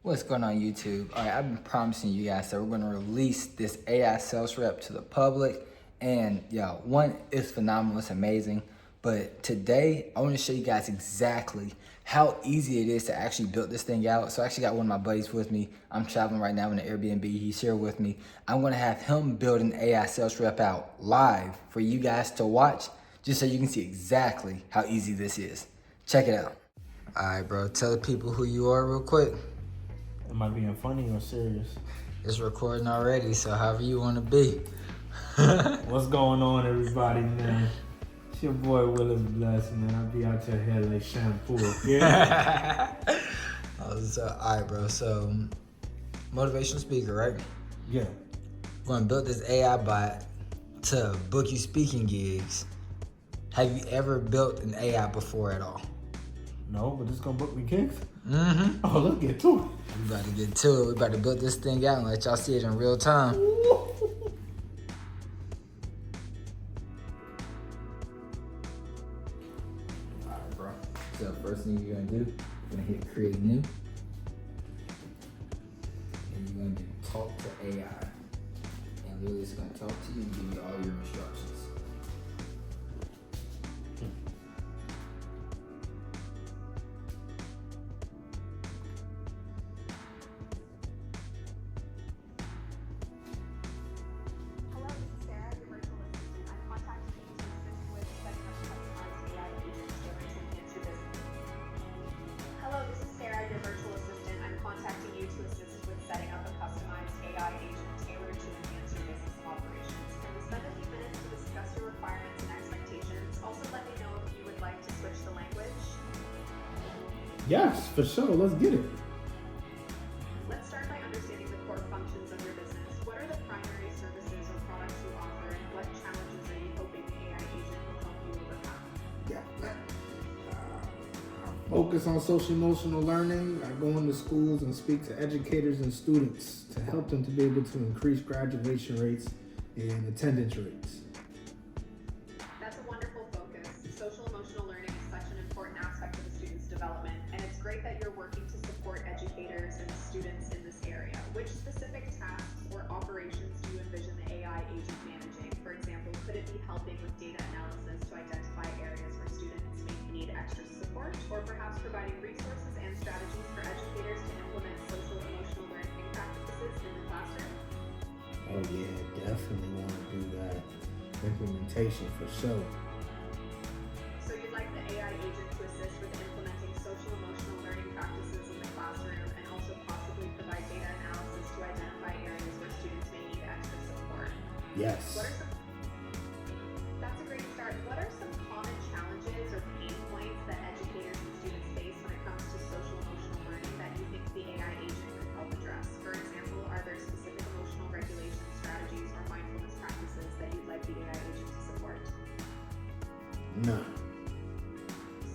What's going on YouTube? All right, I've been promising you guys that we're going to release this AI sales rep to the public. And yo, one, it's phenomenal, it's amazing. But today, I want to show you guys exactly how easy it is to actually build this thing out. So I actually got one of my buddies with me. I'm traveling right now in an Airbnb. He's here with me. I'm going to have him build an AI sales rep out live for you guys to watch, just so you can see exactly how easy this is. Check it out. All right, bro, tell the people who you are real quick. Am I being funny or serious? It's recording already, so however you want to be. What's going on, everybody, man? It's your boy William Bless, man. I'll be out your hair like shampoo, yeah? All right, bro. So, motivational speaker, right? Yeah. We're going to build this AI bot to book you speaking gigs. Have you ever built an AI before at all? No, but it's gonna book me gigs? Mm-hmm. Oh, let's get to it. We about to get to it. We about to build this thing out and let y'all see it in real time. All right, bro. So first thing you're gonna do, you're gonna hit create new. And you're gonna do talk to AI. And literally it's gonna talk to you and give you all your instructions. Hello, this is Sarah, your virtual assistant. I'm contacting you to assist with setting up a customized AI agent tailored to enhance your business operations. Can we spend a few minutes to discuss your requirements and expectations? Also, let me know if you would like to switch the language. Yes, for sure. Let's get it. Let's start by understanding the core functions of your business. What are the primary services or products you offer, and what challenges are you hoping the AI agent will help you overcome? Focus on social emotional learning. I go into schools and speak to educators and students to help them to be able to increase graduation rates and attendance rates. That's a wonderful focus. Social emotional learning is such an important aspect of a student's development, and it's great that you're working to support educators and students in this area. Which specific tasks or operations do you envision the AI agent managing? For example, could it be helping with data analysis to identify areas where students may need extra support, or perhaps providing resources and strategies for educators to implement social emotional learning practices in the classroom? Oh yeah, definitely want to do that. Implementation for sure. So you'd like the AI agent to assist with implementing social emotional learning practices in the classroom, and also possibly provide data analysis to identify areas where students may need extra support. Yes. That's a great start. What are some common challenges or pain points that educators and students face when it comes to social emotional learning that you think the AI agent could help address? For example, are there specific emotional regulation strategies or mindfulness practices that you'd like the AI agent to support? No.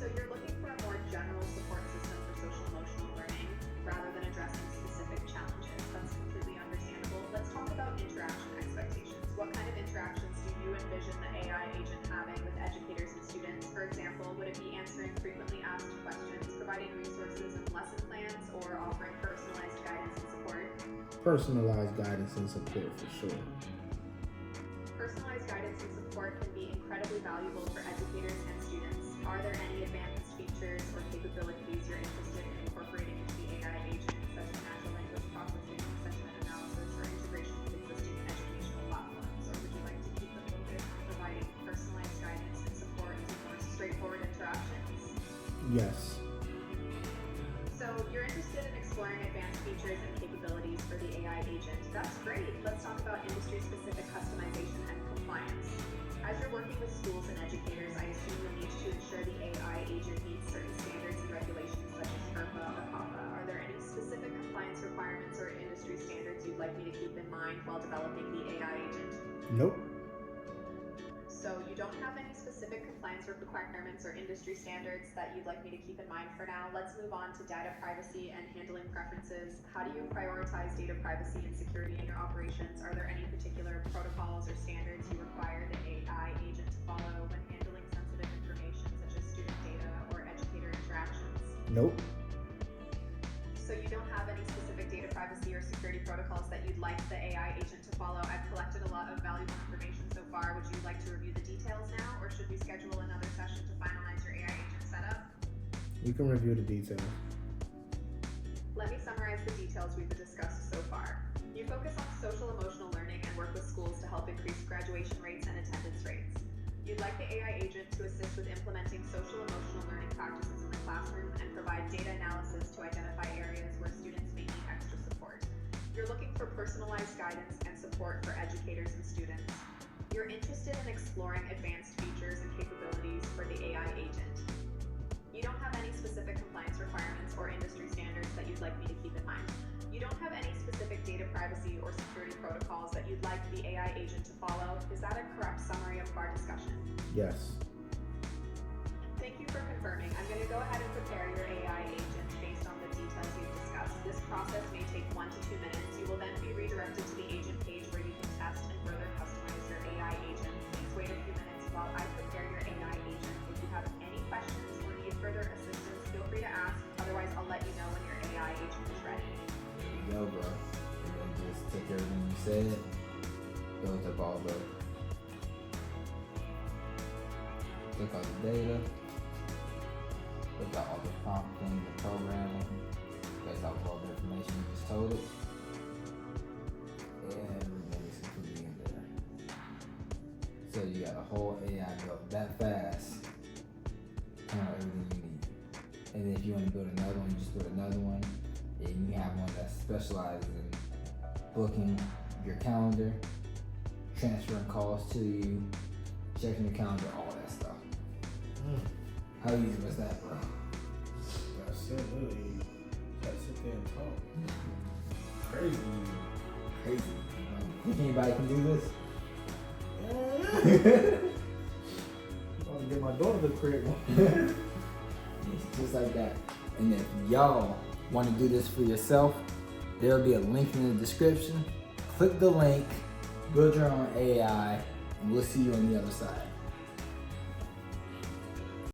So you're looking for a more general support system for social emotional learning rather than addressing specific challenges. That's completely understandable. Let's talk about interaction expectations. What kind of interactions do you envision the AI agent having with educators and students? For example, would it be answering frequently asked questions, providing resources and lesson plans, or offering personalized guidance and support? Personalized guidance and support for sure. Personalized guidance and support can be incredibly valuable for educators and students. Are there any advanced features or capabilities you're interested in incorporating into the AI agent, such as natural language processing, sentiment analysis, or integration with existing educational platforms? Or would you like to keep the focus on providing personalized guidance and support to more straightforward interactions? Yes. So you're interested in exploring advanced features and capabilities for the AI agent. That's great. Let's talk about industry-specific customization and compliance. As you're working with schools and educators, I assume you'll need to ensure the AI agent meets certain standards and regulations such as FERPA or COPPA. Are there any specific compliance requirements or industry standards you'd like me to keep in mind while developing the AI agent? Nope. So you don't have any specific compliance requirements or industry standards that you'd like me to keep in mind for now. Let's move on to data privacy and handling preferences. How do you prioritize data privacy and security in your operations? Are there any particular protocols or standards you require the AI agent to follow when handling sensitive information such as student data or educator interactions? Nope. So you don't have any specific data privacy or security protocols that you'd like the AI agent to follow? I've collected a lot of valuable information so far. Would you like to review the details now, or should we schedule another session to finalize your AI agent setup? We can review the details. Let me summarize the details we've discussed so far. You focus on social emotional learning and work with schools to help increase graduation rates and attendance rates. You'd like the AI agent to assist with implementing social emotional learning practices in the classroom and provide data analysis to identify areas where students may need extra support. You're looking for personalized guidance and support for educators and students. You're interested in exploring advanced features and capabilities for the AI agent. You don't have any specific compliance requirements or industry standards that you'd like me to keep in mind. You don't have any specific data privacy or security protocols that you'd like the AI agent to follow. Is that a correct summary of our discussion? Yes. Thank you for confirming. I'm going to go ahead and prepare your AI agent based on the details you've discussed. This process may take 1 to 2 minutes. You will then be redirected to the agent page where you can test and further customize your AI agent. Please wait a few minutes while I prepare your AI agent. If you have any questions or need further assistance, feel free to ask. Otherwise, I'll let you know when your AI agent is ready. There you go, bro. And then just take everything you said, build up all the took all the data, look at all the prompting, the programming, based off of all the information you just told it. Everything is completely in there. So you got a whole AI built that fast, kind of everything you need. And then if you want to build another one, you just build another one. And you have one that specializes in booking your calendar, transferring calls to you, checking the calendar, all that stuff. How easy was that, bro? That's it, really. Gotta sit there and talk. Crazy. Crazy. Think anybody can do this? I'm gonna get my daughter to create one. It's just like that. And if y'all want to do this for yourself, there'll be a link in the description. Click the link, build your own AI, and we'll see you on the other side.